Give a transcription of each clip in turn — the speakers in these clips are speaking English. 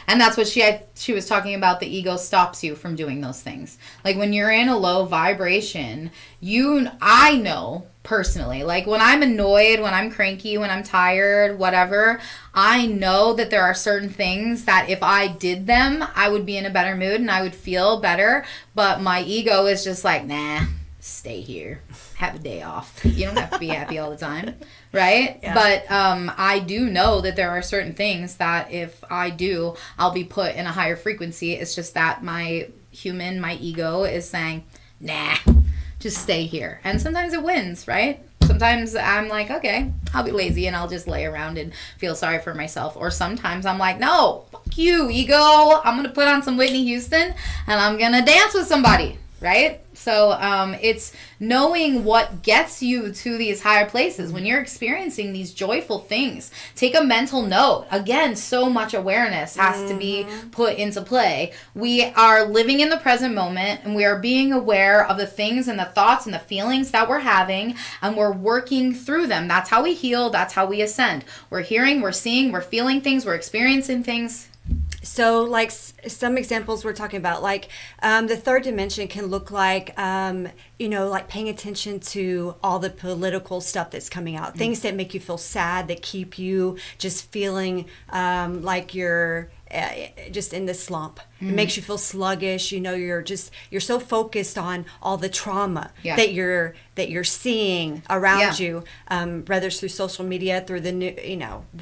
And that's what she was talking about. The ego stops you from doing those things. Like when you're in a low vibration, I know personally, like when I'm annoyed, when I'm cranky, when I'm tired, whatever, I know that there are certain things that if I did them, I would be in a better mood and I would feel better. But my ego is just like, nah, stay here, have a day off. You don't have to be happy all the time, right? Yeah. But I do know that there are certain things that if I do, I'll be put in a higher frequency. It's just that my ego is saying, nah, just stay here. And sometimes it wins, right? Sometimes I'm like, okay, I'll be lazy and I'll just lay around and feel sorry for myself. Or sometimes I'm like, no, fuck you, ego. I'm going to put on some Whitney Houston and I'm going to dance with somebody. Right? So it's knowing what gets you to these higher places. When you're experiencing these joyful things, take a mental note. Again, so much awareness has to be put into play. We are living in the present moment and we are being aware of the things and the thoughts and the feelings that we're having, and we're working through them. That's how we heal. That's how we ascend. We're hearing, we're seeing, we're feeling things, we're experiencing things. So, like, some examples we're talking about, like, the third dimension can look like, like paying attention to all the political stuff that's coming out, things that make you feel sad, that keep you just feeling like you're just in the slump. It makes you feel sluggish. You're so focused on all the trauma that you're seeing around you, whether it's through social media, through the new,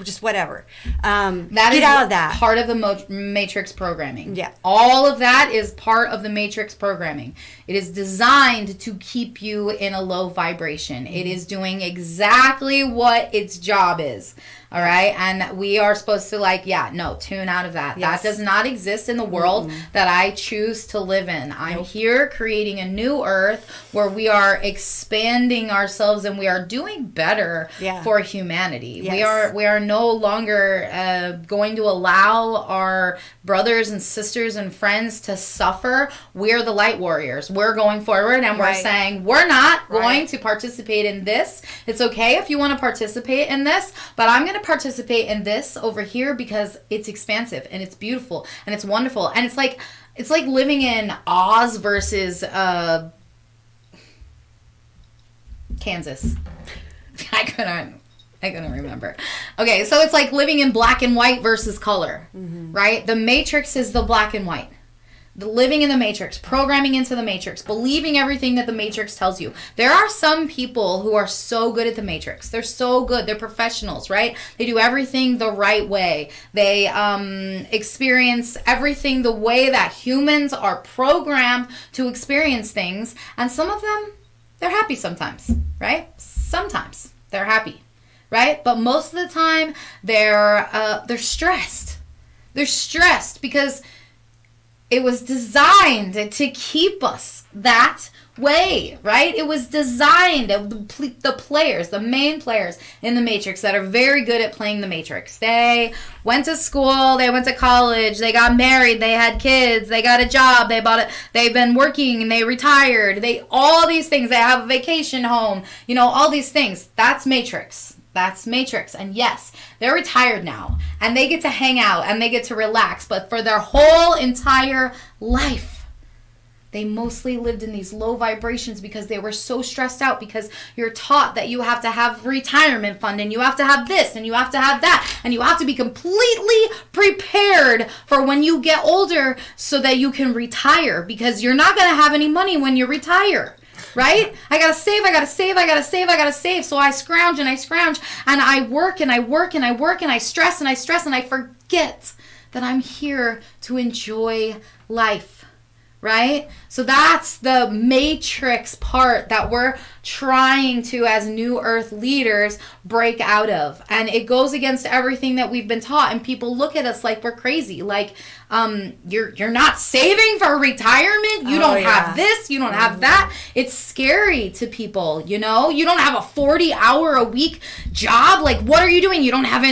just whatever. Get out of that. Part of the matrix programming. Yeah. All of that is part of the matrix programming. It is designed to keep you in a low vibration. It is doing exactly what its job is. All right. And we are supposed to tune out of that. Yes. That does not exist in the world that I choose to live in. I'm here creating a new earth where we are expanding ourselves and we are doing better for humanity. Yes. We are no longer going to allow our brothers and sisters and friends to suffer. We're the light warriors. We're going forward and we're saying we're not going to participate in this. It's okay if you want to participate in this, but I'm going to participate in this over here because it's expansive and it's beautiful and it's wonderful. And it's like living in Oz versus Kansas. I couldn't remember. Okay, so it's like living in black and white versus color, right? The matrix is the black and white. The living in the matrix, programming into the matrix, believing everything that the matrix tells you. There are some people who are so good at the matrix. They're so good. They're professionals, right? They do everything the right way. They experience everything the way that humans are programmed to experience things. And some of them, they're happy sometimes, right? Sometimes they're happy, right? But most of the time, they're stressed. They're stressed because it was designed to keep us that way, right? It was designed, the players, the main players in the Matrix that are very good at playing the Matrix. They went to school, they went to college, they got married, they had kids, they got a job, they've been working, and they retired, all these things, they have a vacation home, all these things. That's Matrix. That's Matrix. And yes, they're retired now and they get to hang out and they get to relax. But for their whole entire life, they mostly lived in these low vibrations because they were so stressed out, because you're taught that you have to have retirement fund and you have to have this and you have to have that and you have to be completely prepared for when you get older so that you can retire, because you're not going to have any money when you retire. Right? I gotta save. So I scrounge and I work and I stress and I forget that I'm here to enjoy life. Right? So that's the matrix part that we're trying to, as New Earth leaders, break out of. And it goes against everything that we've been taught. And people look at us like we're crazy. Like, you're not saving for retirement. You don't have this. You don't have that. It's scary to people, You don't have a 40-hour-a-week job. Like, what are you doing? You don't have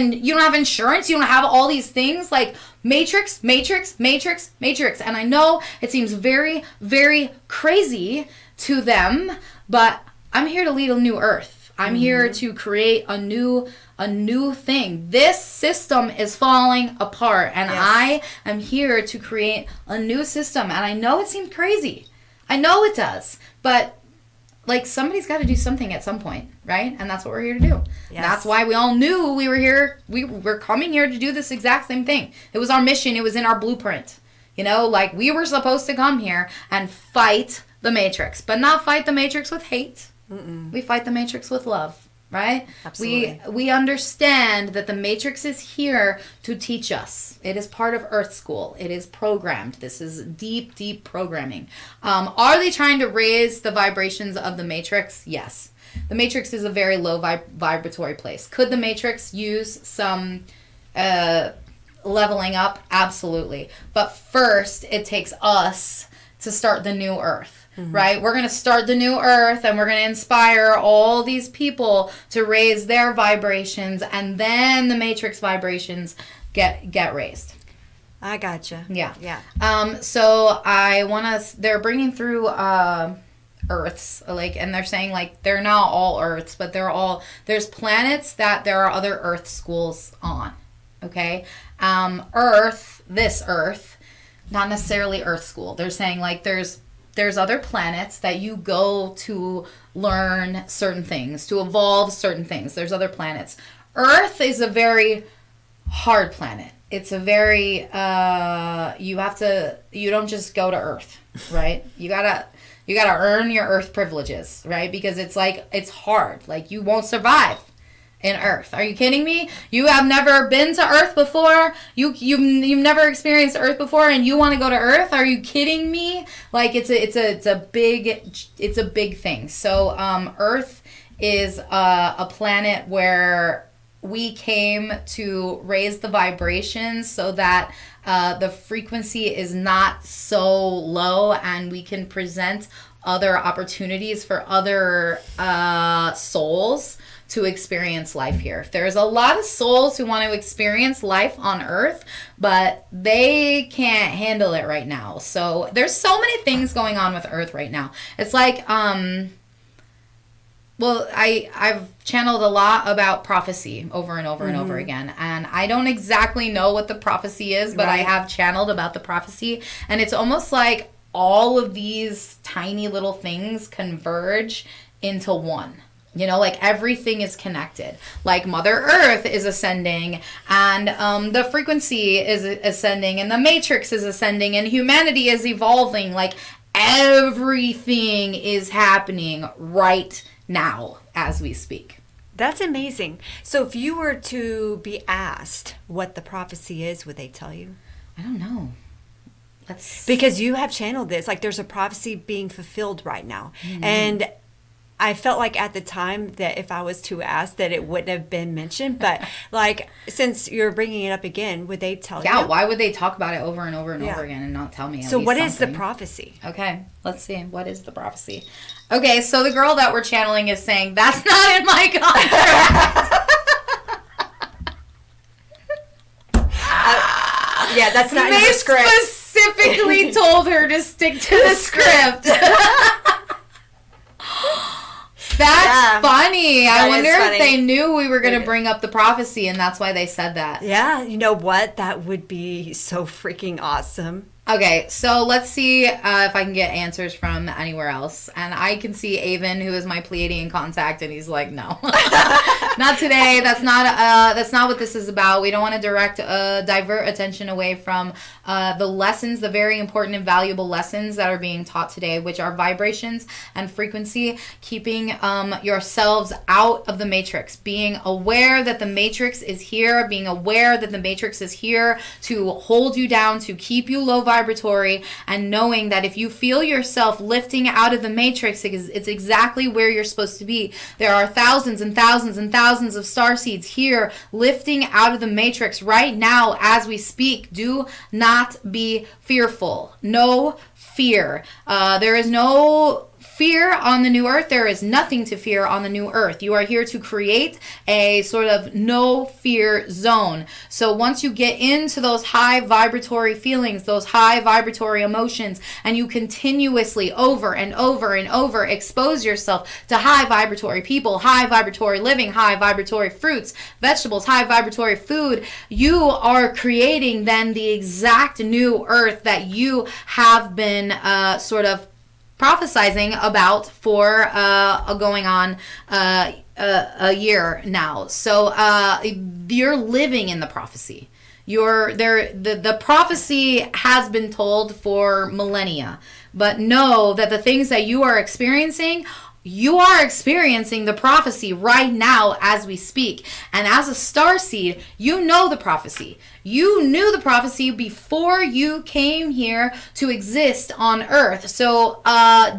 insurance. You don't have all these things. Like, Matrix. And I know it seems very, very crazy to them, but I'm here to lead a new earth. I'm here to create a new thing. This system is falling apart, and I am here to create a new system. And I know it seems crazy. I know it does. But like, somebody's got to do something at some point, right? And that's what we're here to do. Yes. That's why we all knew we were here. We were coming here to do this exact same thing. It was our mission. It was in our blueprint. You know, like, we were supposed to come here and fight the Matrix, but not fight the Matrix with hate. We fight the Matrix with love, right? Absolutely. We understand that the Matrix is here to teach us. It is part of Earth School. It is programmed. This is deep, deep programming. Are they trying to raise the vibrations of the Matrix? Yes. The Matrix is a very low vibratory place. Could the Matrix use some leveling up? Absolutely. But first, it takes us to start the new Earth. Right? We're going to start the new Earth, and we're going to inspire all these people to raise their vibrations, and then the Matrix vibrations get raised. I gotcha. Yeah. Yeah. So I want to, they're bringing through Earths, like, and they're saying, like, they're not all Earths, but there's planets that there are other Earth schools on. Okay? This Earth, not necessarily Earth School. They're saying, like, there's other planets that you go to learn certain things, to evolve certain things. There's other planets. Earth is a very hard planet. It's a very, you don't just go to Earth, right? You gotta earn your Earth privileges, right? Because it's hard. Like, you won't survive in Earth. Are you kidding me? You have never been to Earth before? You've never experienced Earth before, and you want to go to Earth? Are you kidding me? Like, it's a big thing. So Earth is a planet where we came to raise the vibrations so that the frequency is not so low, and we can present other opportunities for other souls to experience life here. There's a lot of souls who want to experience life on Earth, but they can't handle it right now. So there's so many things going on with Earth right now. It's like, I've channeled a lot about prophecy over and over and over again. And I don't exactly know what the prophecy is, but I have channeled about the prophecy. And it's almost like all of these tiny little things converge into one. You know, like, everything is connected. Like, Mother Earth is ascending, and the frequency is ascending, and the Matrix is ascending, and humanity is evolving. Like, everything is happening right now as we speak. That's amazing. So if you were to be asked what the prophecy is, would they tell you? I don't know. Because you have channeled this. Like, there's a prophecy being fulfilled right now. Mm-hmm. And I felt like at the time that if I was to ask, that it wouldn't have been mentioned. But, like, since you're bringing it up again, would they tell you? Yeah, why would they talk about it over and over and over again and not tell me? So what is the prophecy? Okay, let's see. What is the prophecy? Okay, so the girl that we're channeling is saying, that's not in my contract. Yeah, that's not in the script. They specifically told her to stick to the script. That's funny. I wonder if they knew we were going to bring up the prophecy, and that's why they said that. Yeah, you know what? That would be so freaking awesome. Okay, so let's see if I can get answers from anywhere else. And I can see Avon, who is my Pleiadian contact, and he's like, no. Not today. That's not what this is about. We don't want to divert attention away from the lessons, the very important and valuable lessons that are being taught today, which are vibrations and frequency, keeping yourselves out of the Matrix, being aware that the Matrix is here, being aware that the Matrix is here to hold you down, to keep you low vibratory, and knowing that if you feel yourself lifting out of the Matrix, it's exactly where you're supposed to be. There are thousands and thousands and thousands of starseeds here lifting out of the Matrix right now as we speak. Do not be fearful. No fear. There is no fear on the new earth. There is nothing to fear on the new earth. You are here to create a sort of no fear zone. So once you get into those high vibratory feelings, those high vibratory emotions, and you continuously over and over and over expose yourself to high vibratory people, high vibratory living, high vibratory fruits, vegetables, high vibratory food, you are creating then the exact new earth that you have been sort of prophesizing about for going on a year now. So you're living in the prophecy. The prophecy has been told for millennia, but know that the things that you are experiencing the prophecy right now as we speak. And as a starseed, you know the prophecy. You knew the prophecy before you came here to exist on earth. So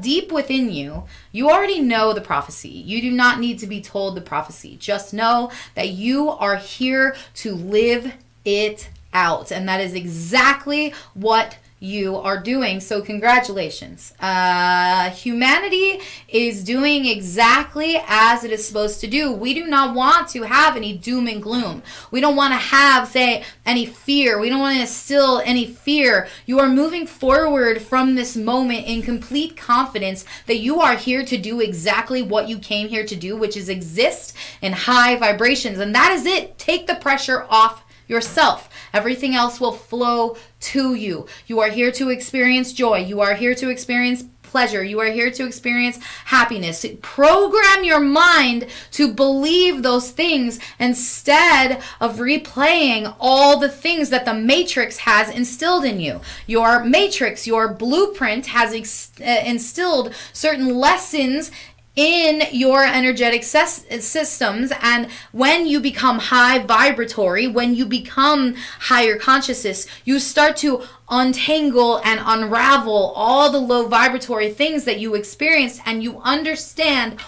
deep within you, you already know the prophecy. You do not need to be told the prophecy. Just know that you are here to live it out. And that is exactly what you are doing. So congratulations. Humanity is doing exactly as it is supposed to do. We do not want to have any doom and gloom. We don't want to have, say, any fear. We don't want to instill any fear. You are moving forward from this moment in complete confidence that you are here to do exactly what you came here to do, which is exist in high vibrations. And that is it. Take the pressure off yourself. Everything else will flow to you. You are here to experience joy. You are here to experience pleasure. You are here to experience happiness. Program your mind to believe those things instead of replaying all the things that the Matrix has instilled in you. Your Matrix, your blueprint has instilled certain lessons in your energetic systems, and when you become high vibratory, when you become higher consciousness, you start to untangle and unravel all the low vibratory things that you experienced, and you understand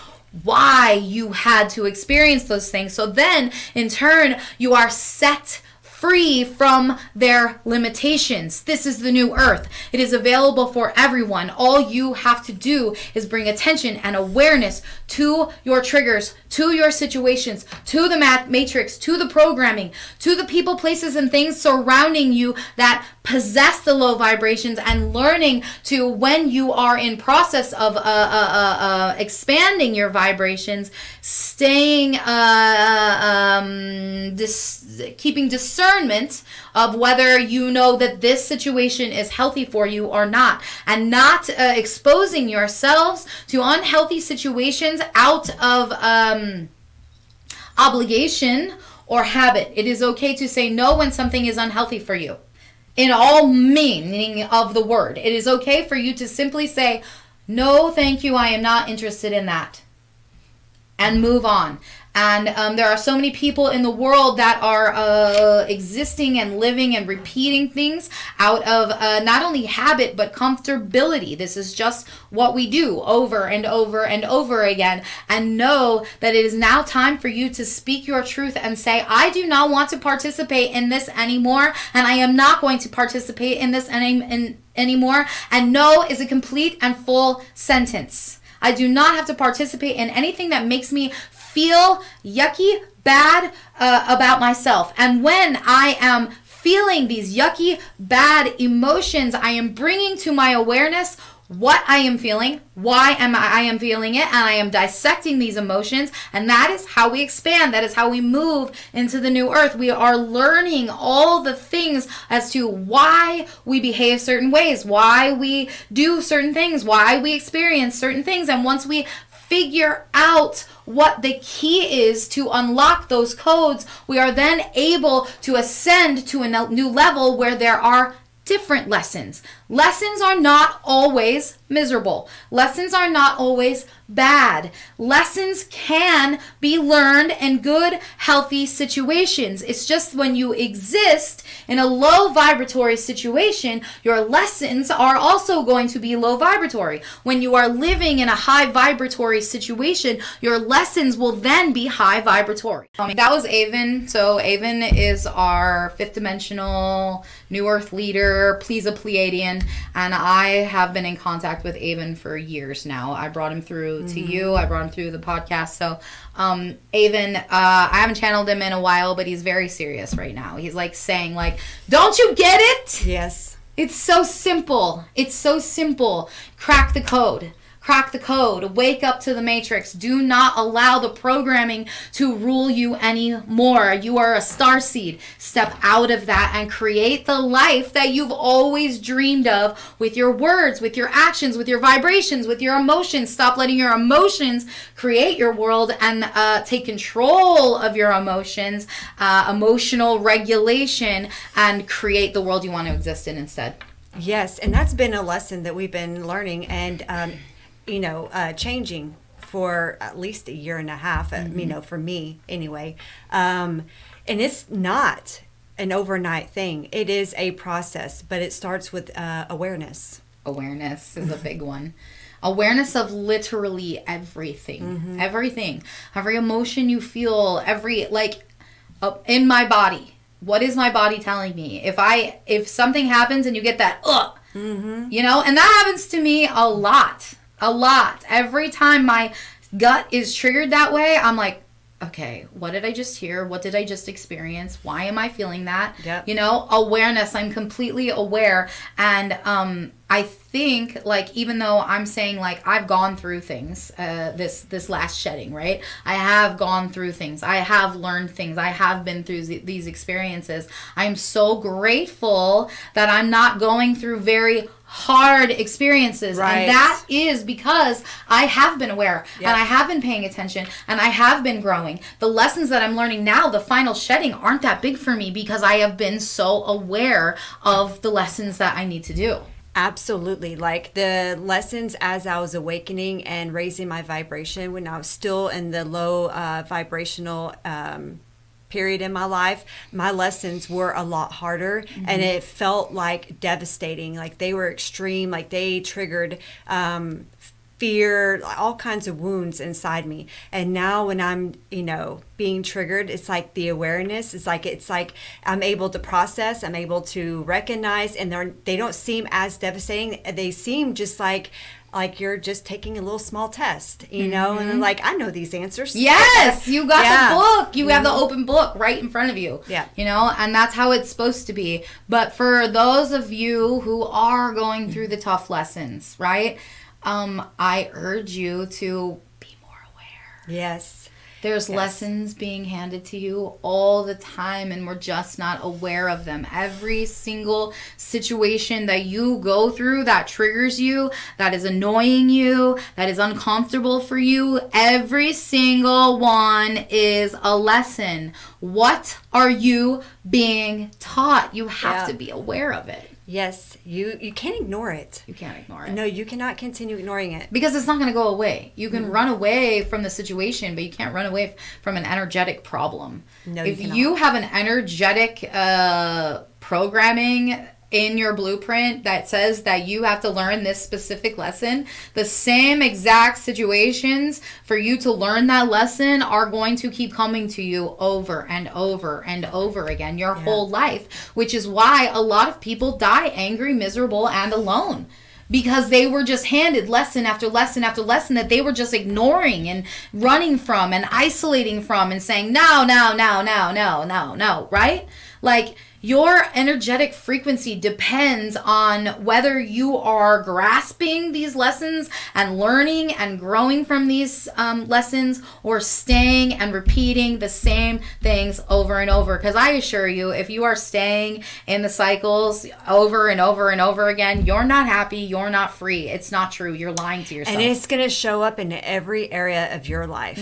why you had to experience those things. So then in turn you are set free from their limitations. This is the new earth. It is available for everyone. All you have to do is bring attention and awareness to your triggers, to your situations, to the matrix, to the programming, to the people, places, and things surrounding you that possess the low vibrations, and learning to, when you are in process of expanding your vibrations, staying keeping discernment of whether you know that this situation is healthy for you or not, and not exposing yourselves to unhealthy situations out of obligation or habit. It is okay to say no when something is unhealthy for you, in all meaning of the word. It is okay for you to simply say, no, thank you, I am not interested in that, and move on. And there are so many people in the world that are existing and living and repeating things out of not only habit but comfortability. This is just what we do over and over and over again. And know that it is now time for you to speak your truth and say, I do not want to participate in this anymore, and I am not going to participate in this anymore. And no is a complete and full sentence. I do not have to participate in anything that makes me feel yucky, bad about myself. And when I am feeling these yucky, bad emotions, I am bringing to my awareness what I am feeling, why I am feeling it, and I am dissecting these emotions. And that is how we expand. That is how we move into the new earth. We are learning all the things as to why we behave certain ways, why we do certain things, why we experience certain things. And once we figure out what the key is to unlock those codes, we are then able to ascend to a new level where there are different lessons. Lessons are not always miserable. Lessons are not always bad. Lessons can be learned in good, healthy situations. It's just when you exist in a low vibratory situation, your lessons are also going to be low vibratory. When you are living in a high vibratory situation, your lessons will then be high vibratory. That was Avon. So Avon is our fifth dimensional New Earth leader. Please a Pleiadian. And I have been in contact with Avon for years now. I brought him through to you. I brought him through the podcast. So Avon, I haven't channeled him in a while, but he's very serious right now. He's like saying like, don't you get it? Yes. It's so simple. It's so simple. Crack the code. Crack the code. Wake up to the matrix. Do not allow the programming to rule you anymore. You are a starseed. Step out of that and create the life that you've always dreamed of with your words, with your actions, with your vibrations, with your emotions. Stop letting your emotions create your world and take control of your emotions, emotional regulation, and create the world you want to exist in instead. Yes, and that's been a lesson that we've been learning and changing for at least a year and a half, for me anyway. And it's not an overnight thing. It is a process, but it starts with awareness. Awareness is a big one. Awareness of literally everything. Everything. Every emotion you feel, in my body. What is my body telling me? If something happens and you get that, and that happens to me a lot. Every time my gut is triggered that way, I'm like, okay, what did I just hear? What did I just experience? Why am I feeling that? Yep. Awareness. I'm completely aware. And I think, even though I'm saying, I've gone through things, this last shedding, right? I have gone through things. I have learned things. I have been through these experiences. I'm so grateful that I'm not going through very hard experiences. Right. And that is because I have been aware. Yep. And I have been paying attention and I have been growing. The lessons that I'm learning now, the final shedding, aren't that big for me because I have been so aware of the lessons that I need to do. Absolutely. Like the lessons as I was awakening and raising my vibration when I was still in the low vibrational period in my life, my lessons were a lot harder and it felt like devastating. Like they were extreme, like they triggered fear, all kinds of wounds inside me. And now when I'm, being triggered, it's like the awareness, it's like I'm able to process, I'm able to recognize, and they don't seem as devastating. They seem just like you're just taking a little small test, and I know these answers. Yes, you got the book. You have the open book right in front of you. Yeah. And that's how it's supposed to be. But for those of you who are going through the tough lessons, right? I urge you to be more aware. Yes. There's lessons being handed to you all the time, and we're just not aware of them. Every single situation that you go through that triggers you, that is annoying you, that is uncomfortable for you, every single one is a lesson. What are you being taught? You have to be aware of it. Yes, you can't ignore it. You can't ignore it. No, you cannot continue ignoring it. Because it's not going to go away. You can run away from the situation, but you can't run away from an energetic problem. No, if you have an energetic programming in your blueprint that says that you have to learn this specific lesson, the same exact situations for you to learn that lesson are going to keep coming to you over and over and over again your whole life, which is why a lot of people die angry, miserable, and alone. Because they were just handed lesson after lesson after lesson that they were just ignoring and running from and isolating from and saying, no, right? Your energetic frequency depends on whether you are grasping these lessons and learning and growing from these lessons, or staying and repeating the same things over and over. Because I assure you, if you are staying in the cycles over and over and over again, you're not happy, you're not free. It's not true. You're lying to yourself. And it's going to show up in every area of your life.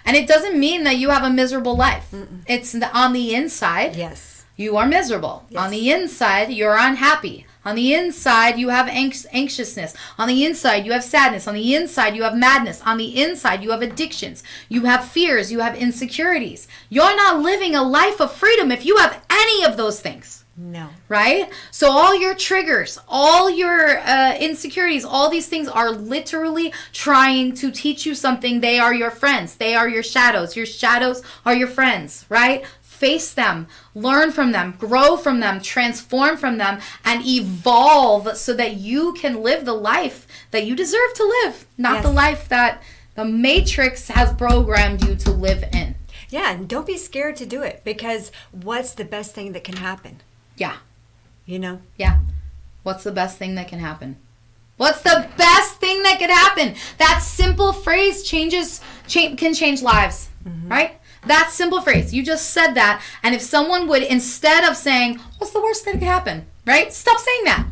And it doesn't mean that you have a miserable life. It's on the inside. Yes. You are miserable. Yes. On the inside, you're unhappy. On the inside, you have anxiousness. On the inside, you have sadness. On the inside, you have madness. On the inside, you have addictions. You have fears. You have insecurities. You're not living a life of freedom if you have any of those things. No. Right? So all your triggers, all your insecurities, all these things are literally trying to teach you something. They are your friends. They are your shadows. Your shadows are your friends, right? Face them, learn from them, grow from them, transform from them, and evolve so that you can live the life that you deserve to live, not the life that the Matrix has programmed you to live in. Yeah, and don't be scared to do it, because what's the best thing that can happen? Yeah. You know? Yeah. What's the best thing that can happen? What's the best thing that could happen? That simple phrase can change lives, right? That simple phrase. You just said that. And if someone would, instead of saying, what's the worst that could happen, right? Stop saying that.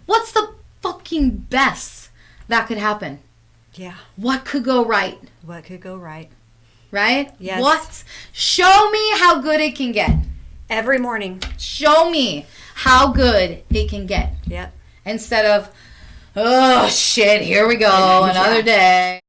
What's the fucking best that could happen? Yeah. What could go right? What could go right? Right? Yes. What? Show me how good it can get. Every morning. Show me how good it can get. Yep. Instead of, oh shit, here we go, another day.